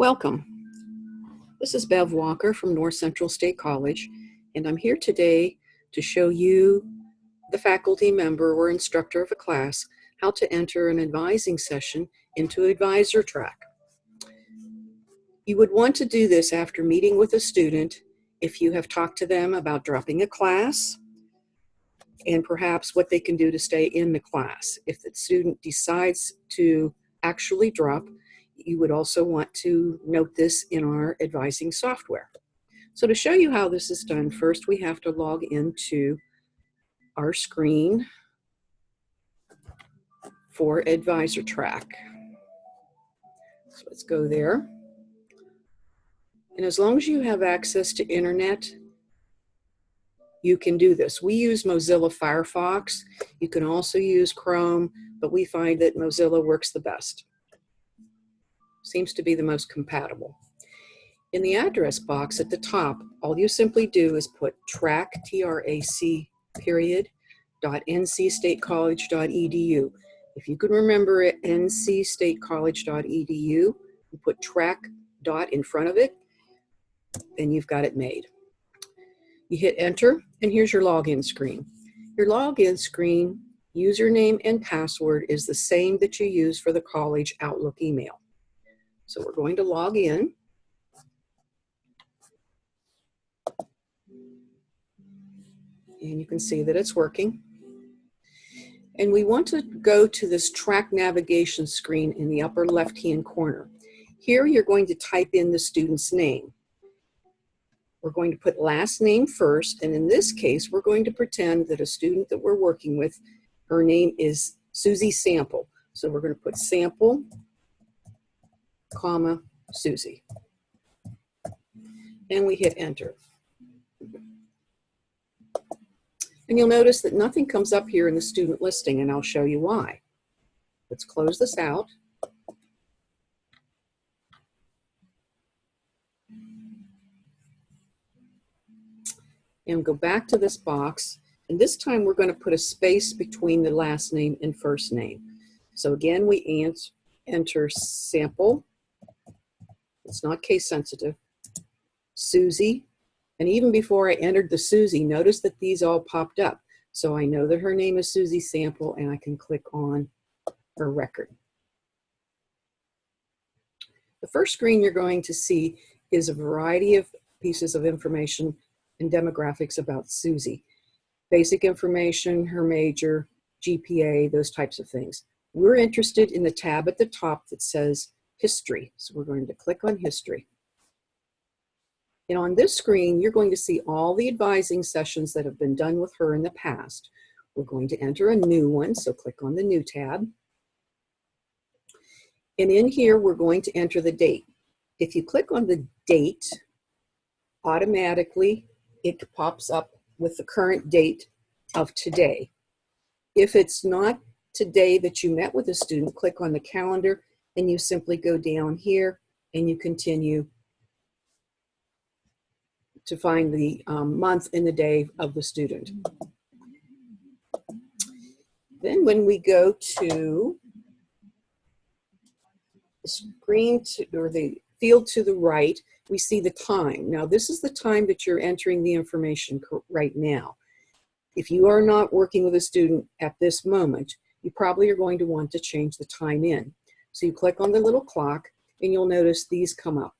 Welcome. This is Bev Walker from North Central State College, and I'm here today to show you, the faculty member or instructor of a class, how to enter an advising session into Advisor Trac. You would want to do this after meeting with a student if you have talked to them about dropping a class and perhaps what they can do to stay in the class. If the student decides to actually drop, you would also want to note this in our advising software. So to show you how this is done, first we have to log into our screen for Advisor Trac. So let's go there. And as long as you have access to internet, you can do this. We use Mozilla Firefox. You can also use Chrome, but we find that Mozilla works the best. Seems to be the most compatible. In the address box at the top, all you simply do is put trac, T-R-A-C, period, .ncstatecollege.edu. If you can remember it, ncstatecollege.edu, you put trac dot in front of it, and you've got it made. You hit enter, and here's your login screen. Your login screen, username and password is the same that you use for the college Outlook email. So we're going to log in. And you can see that it's working. And we want to go to this track navigation screen in the upper left-hand corner. Here you're going to type in the student's name. We're going to put last name first, and in this case, we're going to pretend that a student that we're working with, her name is Susie Sample. So we're going to put Sample, comma, Susie. And we hit enter. And you'll notice that nothing comes up here in the student listing, and I'll show you why. Let's close this out. And go back to this box, and this time we're going to put a space between the last name and first name. So again, we enter Sample. It's not case sensitive. Susie. And even before I entered the Susie, notice that these all popped up. So I know that her name is Susie Sample, and I can click on her record. The first screen you're going to see is a variety of pieces of information and demographics about Susie. Basic information, her major, GPA, those types of things. We're interested in the tab at the top that says History. So we're going to click on History. And on this screen, you're going to see all the advising sessions that have been done with her in the past. We're going to enter a new one, so click on the New tab. And in here, we're going to enter the date. If you click on the date, automatically it pops up with the current date of today. If it's not today that you met with a student, click on the calendar, and you simply go down here and you continue to find the month and the day of the student. Then when we go to the screen or the field to the right, we see the time. Now this is the time that you're entering the information right now. If you are not working with a student at this moment, you probably are going to want to change the time in. So you click on the little clock and you'll notice these come up.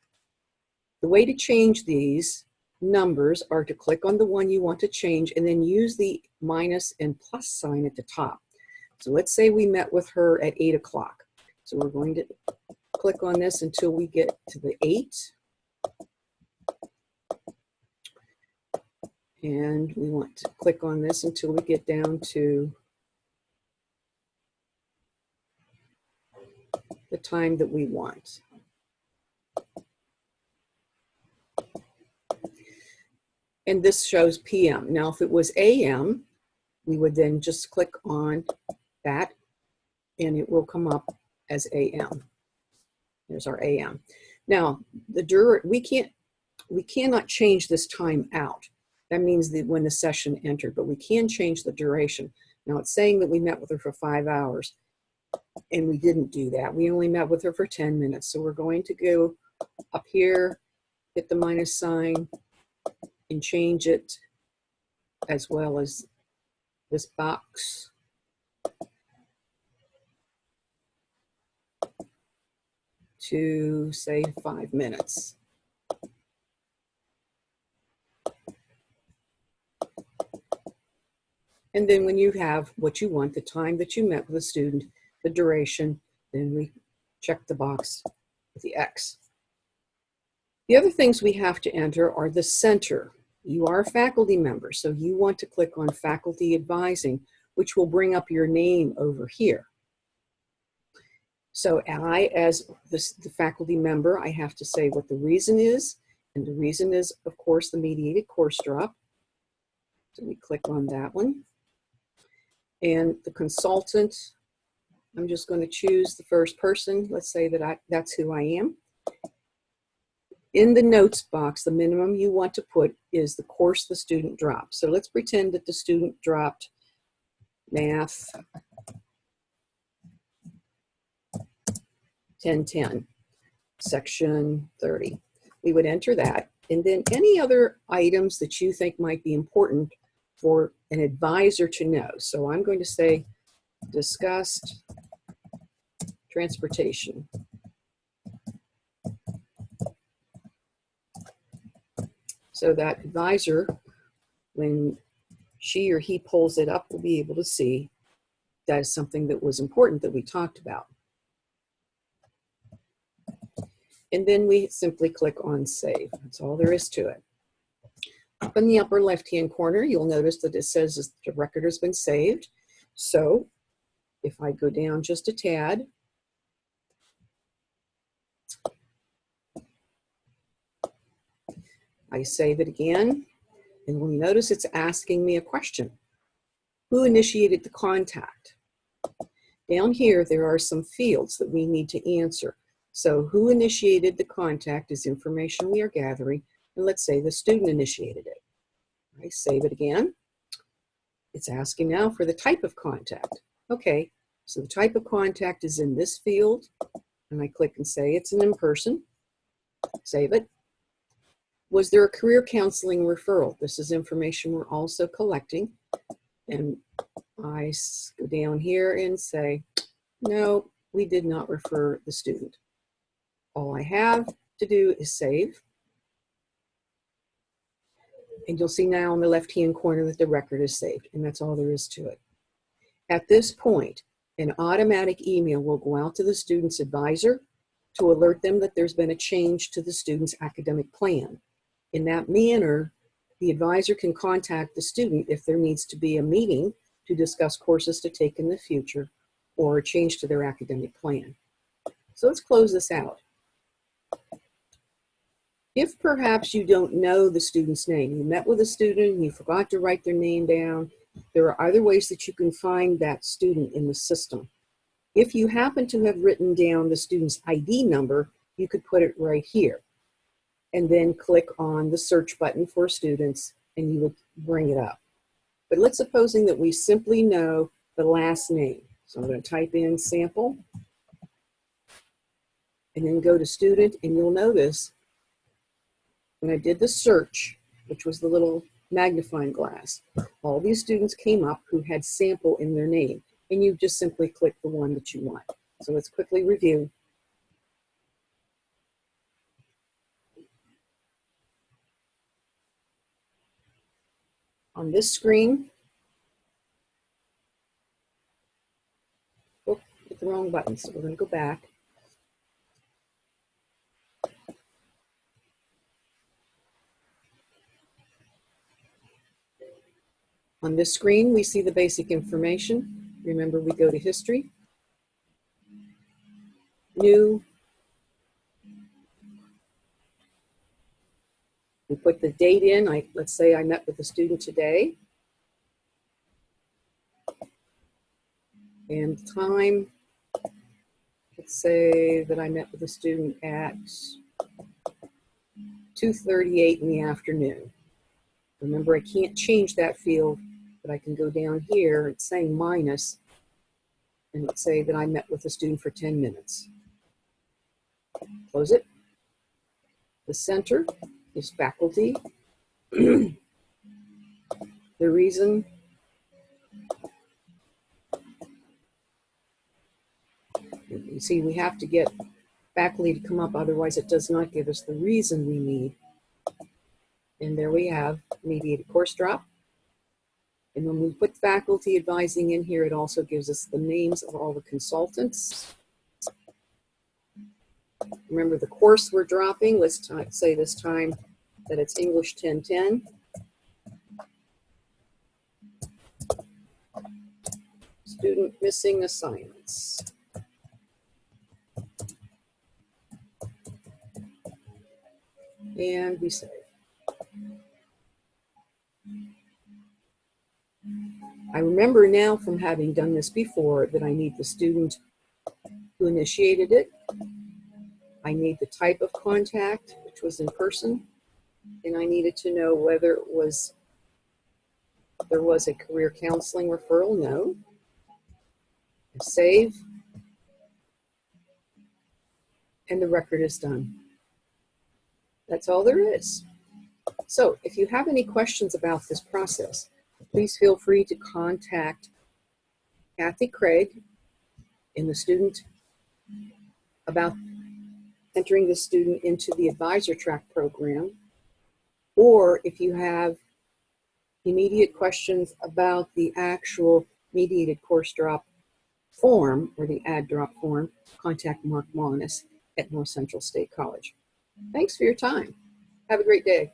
The way to change these numbers are to click on the one you want to change and then use the minus and plus sign at the top. So let's say we met with her at 8 o'clock. So we're going to click on this until we get to the 8. And we want to click on this until we get down to the time that we want. And this shows PM. Now, if it was AM, we would then just click on that and it will come up as AM. There's our AM. Now, we cannot change this time out. That means that when the session entered, but we can change the duration. Now, it's saying that we met with her for 5 hours, and we didn't do that. We only met with her for 10 minutes. So we're going to go Up here, hit the minus sign and change it, as well as this box, to say 5 minutes. And then when you have what you want, the time that you met with a student, the duration, then we check the box with the X. The other things we have to enter are the center. You are a faculty member, so you want to click on Faculty Advising, which will bring up your name over here. So I, as the faculty member, I have to say what the reason is, and the reason is, of course, the Mediated Course Drop. So we click on that one. And the consultant, I'm just going to choose the first person. Let's say that that's who I am. In the notes box, the minimum you want to put is the course the student dropped. So let's pretend that the student dropped Math 1010, section 30. We would enter that, and then any other items that you think might be important for an advisor to know. So I'm going to say discussed transportation. So that advisor, when she or he pulls it up, will be able to see that is something that was important that we talked about. And then we simply click on Save. That's all there is to it. Up in the upper left-hand corner, you'll notice that it says the record has been saved. So if I go down just a tad, I save it again, and you'll notice it's asking me a question. Who initiated the contact? Down here, there are some fields that we need to answer. So who initiated the contact is information we are gathering, and let's say the student initiated it. I save it again. It's asking now for the type of contact. Okay, so the type of contact is in this field, and I click and say it's an in-person. Save it. Was there a career counseling referral? This is information we're also collecting. And I go down here and say, no, we did not refer the student. All I have to do is save. And you'll see now in the left-hand corner that the record is saved, and that's all there is to it. At this point, an automatic email will go out to the student's advisor to alert them that there's been a change to the student's academic plan. In that manner, the advisor can contact the student if there needs to be a meeting to discuss courses to take in the future or a change to their academic plan. So let's close this out. If perhaps you don't know the student's name, you met with a student and you forgot to write their name down, there are other ways that you can find that student in the system. If you happen to have written down the student's ID number, you could put it right here and then click on the search button for students and you would bring it up. But let's supposing that we simply know the last name. So I'm going to type in sample and then go to student, and you'll notice when I did the search, which was the little magnifying glass, all these students came up who had sample in their name, and you just simply click the one that you want. So let's quickly review. On this screen, oh, hit the wrong button, so we're going to go back. On this screen, we see the basic information. Remember, we go to history, new, we put the date in. Let's say I met with a student today. And time, let's say that I met with a student at 2:38 in the afternoon. Remember, I can't change that field, but I can go down here, it's saying minus, and let's say that I met with a student for 10 minutes. Close it. The center is faculty. The reason you see we have to get faculty to come up, otherwise it does not give us the reason we need. And there we have Mediated Course Drop. And when we put faculty advising in here, it also gives us the names of all the consultants. Remember the course we're dropping, let's say this time that it's English 1010. Student missing assignments. And we save. I remember now from having done this before that I need the student who initiated it. I need the type of contact, which was in person, and I needed to know whether there was a career counseling referral. No. Save, and the record is done. That's all there is. So if you have any questions about this process, please feel free to contact Kathy Craig and the student about entering the student into the Advisor Trac program, or if you have immediate questions about the actual Mediated Course Drop form or the Ad Drop form, contact Mark Monis at North Central State College. Thanks for your time. Have a great day.